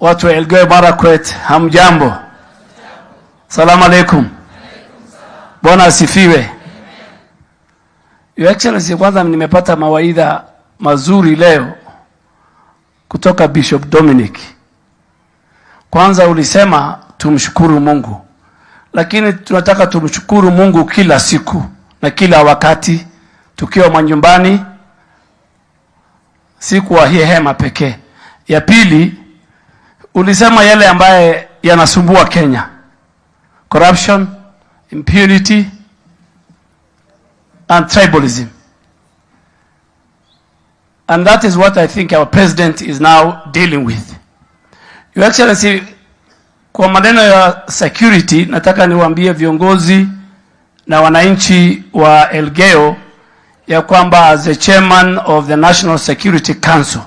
Watu wa Elgeyo Marakwet, hamjambo? Salamu alaikum. Bwana asifiwe. Your Excellency, kwanza nimepata mawaidha mazuri leo kutoka Bishop Dominic. Kwanza ulisema tumshukuru Mungu, lakini tunataka tumshukuru Mungu kila siku na kila wakati tukiwa manyumbani, si kwa hii hema pekee. Ya pili, ulisema yale ambaye yanasumbua Kenya: corruption, impunity and tribalism. And that is what I think our president is now dealing with. Your Excellency, kwa maneno ya security, nataka niwaambie viongozi na wananchi wa Elgeyo ya kwamba as the chairman of the National Security Council,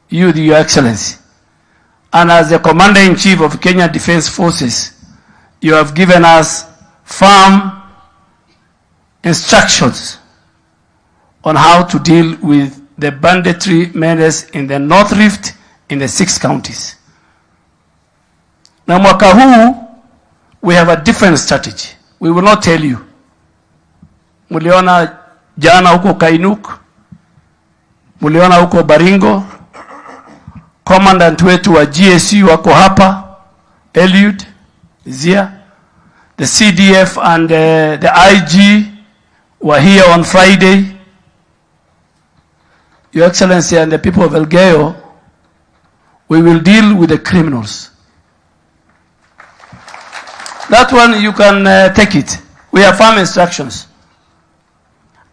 Your Excellency, and as the Commander-in-Chief of Kenya Defence Forces, you have given us firm instructions on how to deal with the banditry menace in the North Rift in the 6 counties. Na mwaka huu, we have a different strategy. We will not tell you. Muliona jana huko Kainuk, muliona huko Baringo, commandant wetu wa GSU wako hapa, Eliud Zia, the CDF and the IG were here on Friday. Your Excellency and the people of Elgeyo, we will deal with the criminals. That one you can take it. We have firm instructions.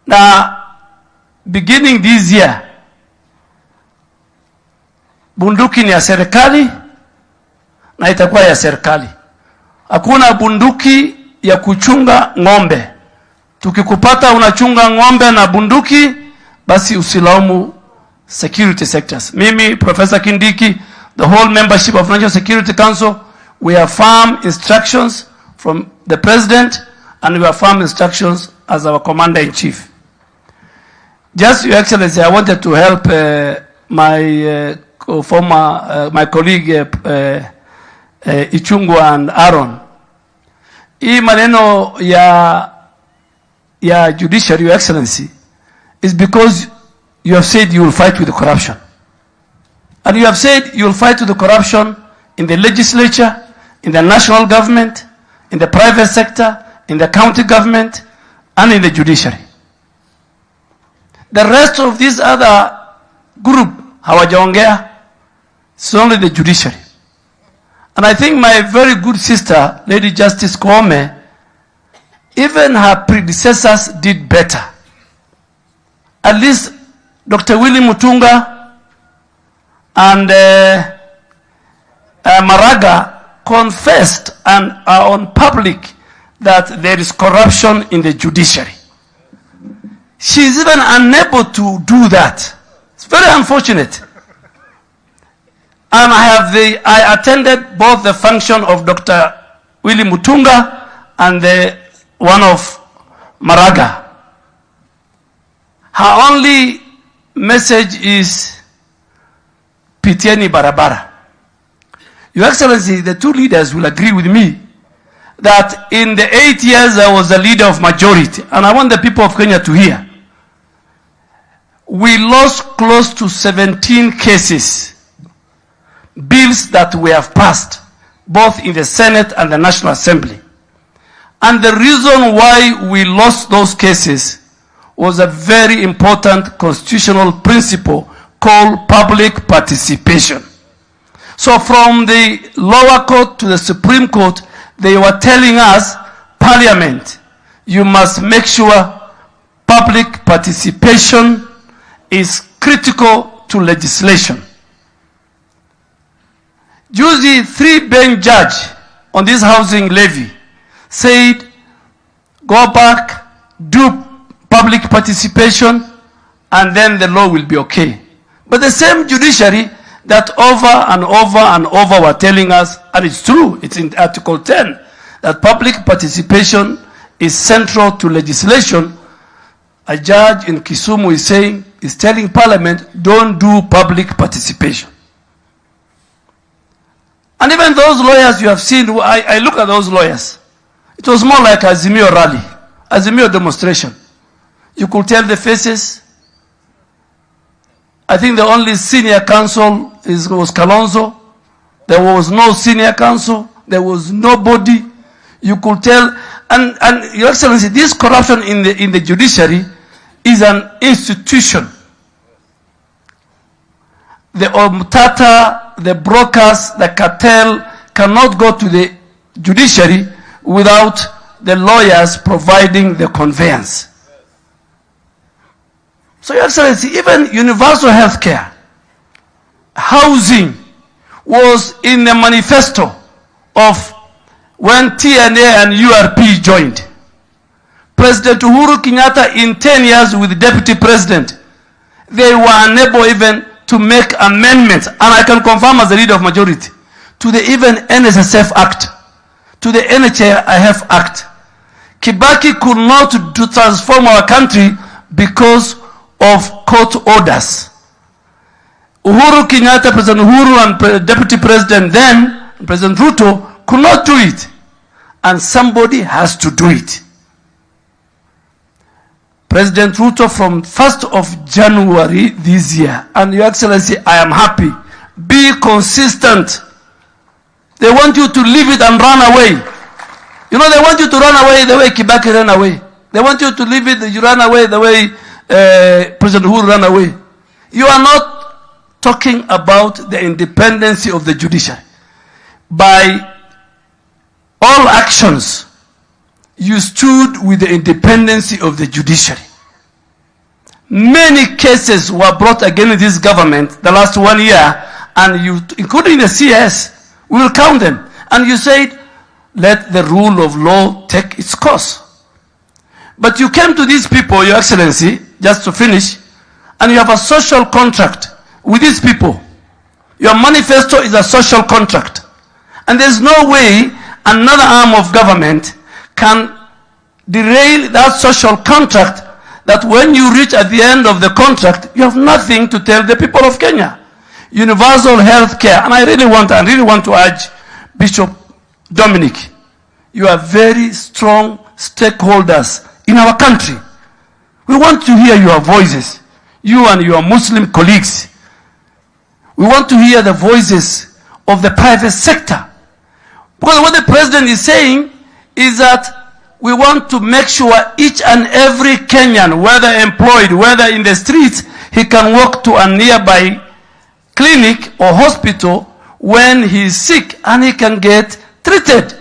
Now, beginning this year, bunduki ni ya serikali na itakuwa ya serikali. Hakuna bunduki ya kuchunga ng'ombe. Tukikupata unachunga ng'ombe na bunduki, basi usilaumu security sectors. Mimi, Professor Kindiki, the whole membership of National Security Council, we have firm instructions from the President, and we have firm instructions as our Commander-in-Chief. Just, Your Excellency, I wanted to help my my colleague Ichungwa and Aaron. Hii maneno ya judiciary, Your Excellency, is because you have said you will fight with the corruption. And you have said you will fight with the corruption in the legislature, in the national government, in the private sector, in the county government, and in the judiciary. The rest of this other group, hawajaongea, it's only the judiciary. And I think my very good sister, Lady Justice Koome, even her predecessors did better. At least Dr. Willie Mutunga and Maraga confessed and are on public that there is corruption in the judiciary. She is even unable to do that. It's very unfortunate. And I attended both the function of Dr. Willie Mutunga and the one of Maraga. Her only message is pitieni barabara. Your Excellency, the two leaders will agree with me that in the 8 years I was the leader of majority, and I want the people of Kenya to hear, we lost close to 17 cases, bills that we have passed, both in the Senate and the National Assembly. And the reason why we lost those cases was a very important constitutional principle called public participation. So from the lower court to the Supreme Court, they were telling us, Parliament, you must make sure public participation is critical to legislation. Juzi, 3-bench judge on this housing levy said, go back, do public participation, and then the law will be okay. But the same judiciary that over and over and over were telling us, and it's true, it's in Article 10, that public participation is central to legislation. A judge in Kisumu is telling Parliament, don't do public participation. those lawyers you have seen, I look at those lawyers. It was more like a Azimio rally, Azimio demonstration. You could tell the faces. I think the only senior counsel was Kalonzo. There was no senior counsel. There was nobody. You could tell. And Your Excellency, this corruption in the judiciary is an institution. The Omtata, the brokers, the cartel cannot go to the judiciary without the lawyers providing the conveyance. So, Your Excellency, even universal health care, housing was in the manifesto of when TNA and URP joined. President Uhuru Kenyatta, in 10 years with Deputy President, they were unable even to make amendments, and I can confirm as the leader of majority, to the even NSSF Act, to the NHIF Act. Kibaki could not transform our country because of court orders. Uhuru Kenyatta, President Uhuru, and Deputy President then, President Ruto, could not do it. And somebody has to do it. President Ruto, from 1st of January this year, and Your Excellency, I am happy. Be consistent. They want you to leave it and run away. You know, they want you to run away the way Kibaki ran away. They want you to leave it, you run away the way President Uhuru ran away. You are not talking about the independence of the judiciary. By all actions, you stood with the independence of the judiciary. Many cases were brought against this government the last 1 year, and you, including the CS, we will count them. And you said, let the rule of law take its course. But you came to these people, Your Excellency, just to finish, and you have a social contract with these people. Your manifesto is a social contract. And there's no way another arm of government can derail that social contract, that when you reach at the end of the contract, you have nothing to tell the people of Kenya. Universal health care, and I really want to urge Bishop Dominic, you are very strong stakeholders in our country. We want to hear your voices, you and your Muslim colleagues. We want to hear the voices of the private sector. Because what the president is saying is that we want to make sure each and every Kenyan, whether employed, whether in the streets, he can walk to a nearby clinic or hospital when he is sick and he can get treated.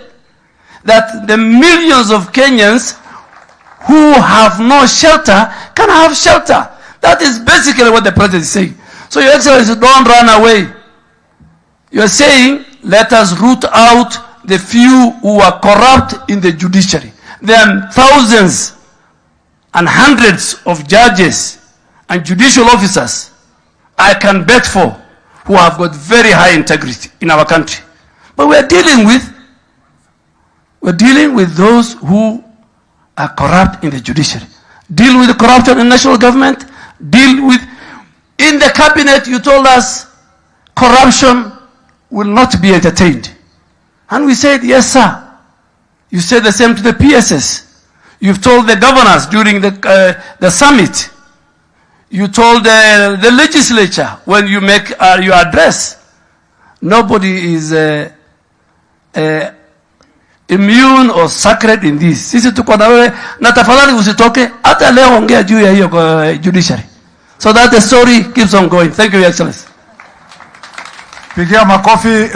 That the millions of Kenyans who have no shelter can have shelter. That is basically what the president is saying. So, Your Excellency, don't run away. You are saying, let us root out the few who are corrupt in the judiciary. There are thousands and hundreds of judges and judicial officers I can bet for who have got very high integrity in our country. But we're dealing with those who are corrupt in the judiciary. Deal with the corruption in national government. Deal with, in the cabinet you told us corruption will not be entertained. And we said, yes, sir. You said the same to the PSS. You've told the governors during the summit. You told the legislature when you make your address. Nobody is immune or sacred in this. Sisi tuko na wewe, na tafadhali usitoke hata leo, ongea juu ya hiyo judiciary, so that the story keeps on going. Thank you, Your Excellency. Pigia makofi.